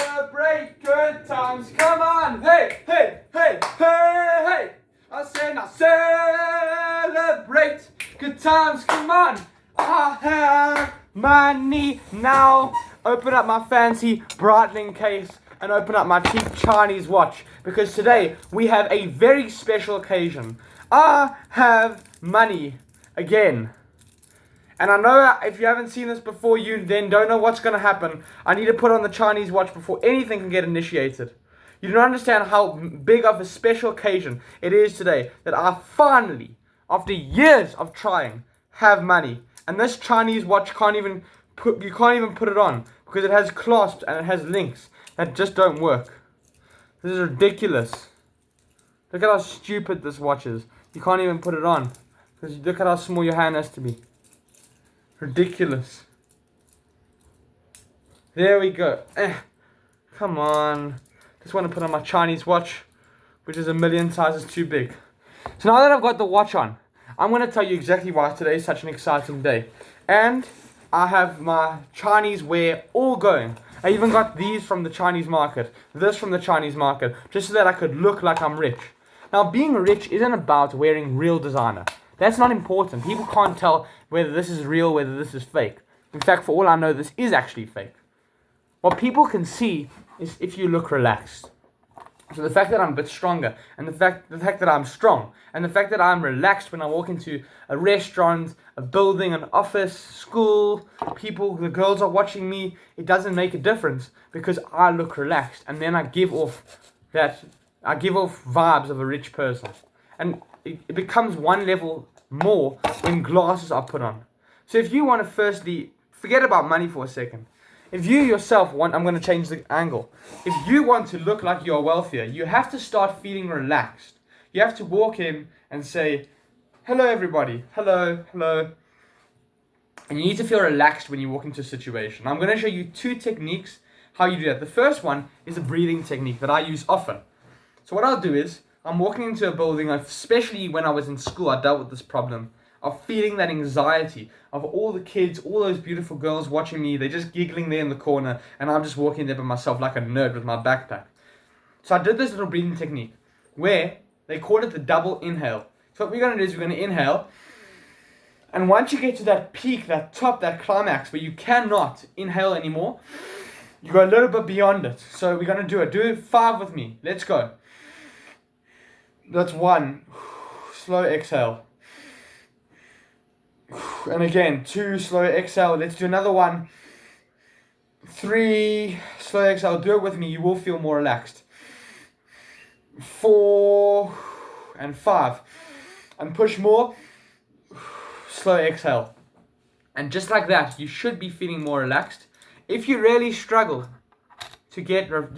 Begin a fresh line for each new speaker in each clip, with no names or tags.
Celebrate good times. Come on. Hey, hey, hey, hey, hey. I say now celebrate good times. Come on. I have money now. Open up my fancy Breitling case and open up my cheap Chinese watch, because today we have a very special occasion. I have money again. And I know if you haven't seen this before, you then don't know what's going to happen. I need to put on the Chinese watch before anything can get initiated. You don't understand how big of a special occasion it is today that I finally, after years of trying, have money. And this Chinese watch you can't even put it on because it has clasps and it has links that just don't work. This is ridiculous. Look at how stupid this watch is. You can't even put it on because look at how small your hand has to be. Ridiculous. There we go. Come on. Just want to put on my Chinese watch, which is a million sizes too big. So now that I've got the watch on, I'm going to tell you exactly why today is such an exciting day. And I have my Chinese wear all going. I even got these from the Chinese market, this from the Chinese market, just so that I could look like I'm rich. Now, being rich isn't about wearing real designer. That's not important. People can't tell whether this is real, whether this is fake. In fact, for all I know, this is actually fake. What people can see is if you look relaxed. So the fact that I'm a bit stronger, and the fact that I'm strong, and the fact that I'm relaxed when I walk into a restaurant, a building, an office, school, the girls are watching me, it doesn't make a difference because I look relaxed, and then I give off vibes of a rich person. And it becomes one level more when glasses are put on. So if you want to firstly, forget about money for a second. If you yourself want, I'm going to change the angle. If you want to look like you're wealthier, you have to start feeling relaxed. You have to walk in and say, hello everybody, hello, hello. And you need to feel relaxed when you walk into a situation. I'm going to show you 2 techniques how you do that. The first one is a breathing technique that I use often. So what I'll do is, I'm walking into a building, especially when I was in school, I dealt with this problem of feeling that anxiety of all the kids, all those beautiful girls watching me, they're just giggling there in the corner, and I'm just walking there by myself like a nerd with my backpack. So I did this little breathing technique where they call it the double inhale. So what we're going to do is we're going to inhale, and once you get to that peak, that top, that climax where you cannot inhale anymore, you go a little bit beyond it. So we're going to do it. Do it 5 with me. Let's go. That's 1. Slow exhale. And again, 2, slow exhale. Let's do another 1. 3, slow exhale. Do it with me. You will feel more relaxed. 4 and 5. And push more. Slow exhale. And just like that, you should be feeling more relaxed. If you really struggle to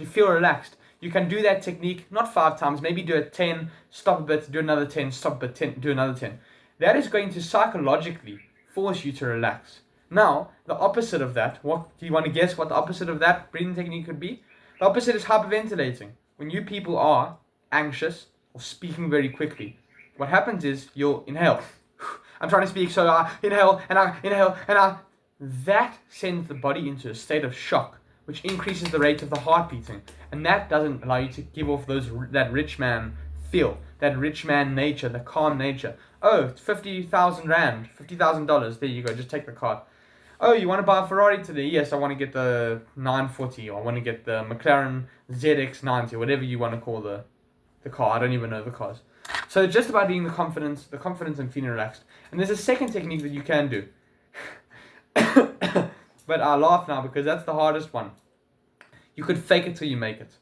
feel relaxed, you can do that technique, not 5 times, maybe do it 10, stop a bit, do another 10, stop a bit, 10, do another 10. That is going to psychologically force you to relax. Now, the opposite of that, what do you want to guess what the opposite of that breathing technique could be? The opposite is hyperventilating. When you people are anxious or speaking very quickly, what happens is you'll inhale. I'm trying to speak, so I inhale, and I inhale, and I... That sends the body into a state of shock, which increases the rate of the heart beating. And that doesn't allow you to give off that rich man feel, that rich man nature, the calm nature. Oh, it's 50,000 rand, $50,000. There you go, just take the card. Oh, you want to buy a Ferrari today? Yes, I want to get the 940, or I want to get the McLaren ZX90, or whatever you want to call the car. I don't even know the cars. So it's just about being the confidence and feeling relaxed. And there's a second technique that you can do. But I laugh now because that's the hardest one. You could fake it till you make it.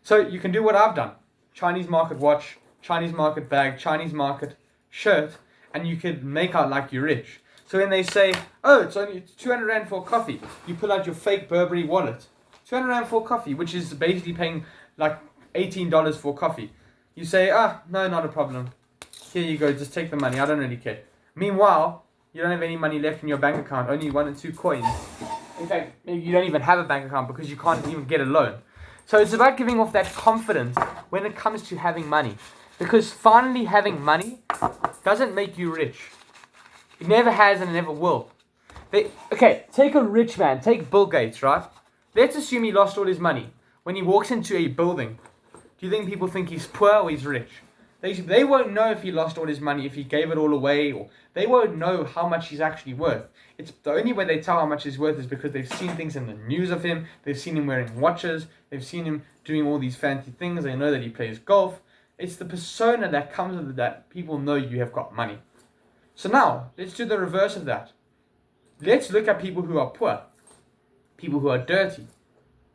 So you can do what I've done. Chinese market watch, Chinese market bag, Chinese market shirt, and you could make out like you're rich. So when they say, oh, it's only 200 rand for coffee, you pull out your fake Burberry wallet. 200 rand for coffee, which is basically paying like $18 for coffee. You say, no, not a problem. Here you go, just take the money, I don't really care. Meanwhile, you don't have any money left in your bank account, only 1 or 2 coins. In fact, maybe you don't even have a bank account because you can't even get a loan. So it's about giving off that confidence when it comes to having money. Because finally having money doesn't make you rich. It never has and it never will. Okay, take a rich man, take Bill Gates, right? Let's assume he lost all his money. When he walks into a building, do you think people think he's poor or he's rich? They won't know if he lost all his money, if he gave it all away, or they won't know how much he's actually worth. It's the only way they tell how much he's worth is because they've seen things in the news of him, they've seen him wearing watches, they've seen him doing all these fancy things, they know that he plays golf. It's the persona that comes with it that people know you have got money. So now, let's do the reverse of that. Let's look at people who are poor, people who are dirty,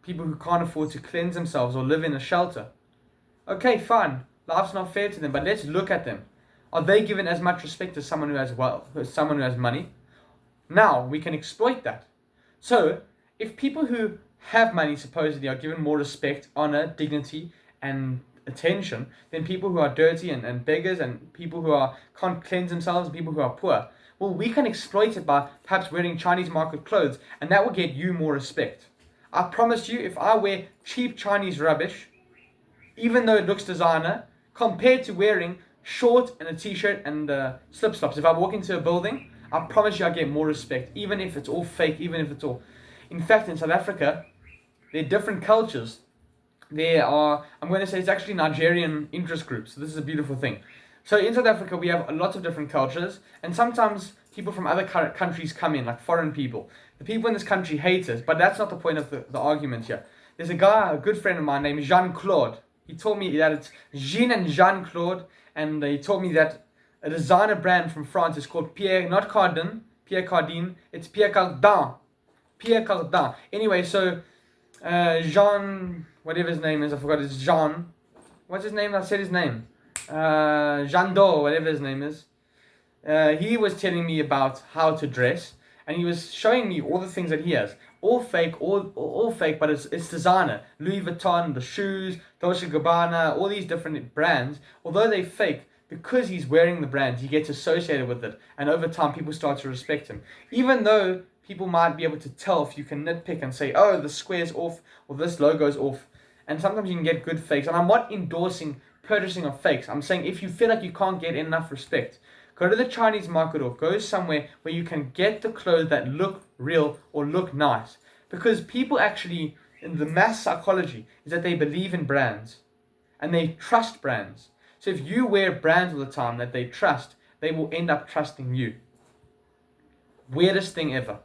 people who can't afford to cleanse themselves or live in a shelter. Okay, fine. Life's not fair to them, but let's look at them. Are they given as much respect as someone who has wealth, as someone who has money? Now we can exploit that. So, if people who have money supposedly are given more respect, honor, dignity, and attention than people who are dirty and beggars and people who can't cleanse themselves and people who are poor, well, we can exploit it by perhaps wearing Chinese market clothes, and that will get you more respect. I promise you, if I wear cheap Chinese rubbish, even though it looks designer, compared to wearing short and a t-shirt and slip-flops, if I walk into a building, I promise you I get more respect, even if it's all fake, even if it's all... In fact, in South Africa, there are different cultures. There are, I'm going to say it's actually Nigerian interest groups. So this is a beautiful thing. So in South Africa, we have lots of different cultures, and sometimes people from other countries come in, like foreign people. The people in this country hate us, but that's not the point of the argument here. There's a guy, a good friend of mine named Jean-Claude. He told me that it's Jean and Jean-Claude, and he told me that a designer brand from France is called Pierre, not Cardin, Pierre Cardin, it's Pierre Cardin. Pierre Cardin. Anyway, so Jean, whatever his name is, I forgot, it's Jean. What's his name? I said his name. Jean Do, whatever his name is. He was telling me about how to dress, and he was showing me all the things that he has. All fake, all fake, but it's designer. Louis Vuitton, the shoes, Dolce & Gabbana, all these different brands. Although they're fake, because he's wearing the brand, he gets associated with it. And over time, people start to respect him. Even though people might be able to tell if you can nitpick and say, oh, the square's off, or this logo's off. And sometimes you can get good fakes. And I'm not endorsing purchasing of fakes. I'm saying if you feel like you can't get enough respect, go to the Chinese market or go somewhere where you can get the clothes that look real or look nice. Because people actually, in the mass psychology, is that they believe in brands and they trust brands. So if you wear brands all the time that they trust, they will end up trusting you. Weirdest thing ever.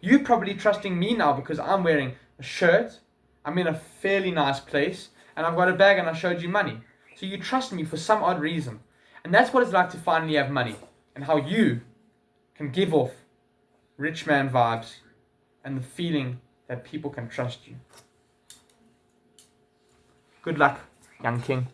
You're probably trusting me now because I'm wearing a shirt, I'm in a fairly nice place, and I've got a bag and I showed you money. So you trust me for some odd reason. And that's what it's like to finally have money, and how you can give off rich man vibes and the feeling that people can trust you. Good luck, young king.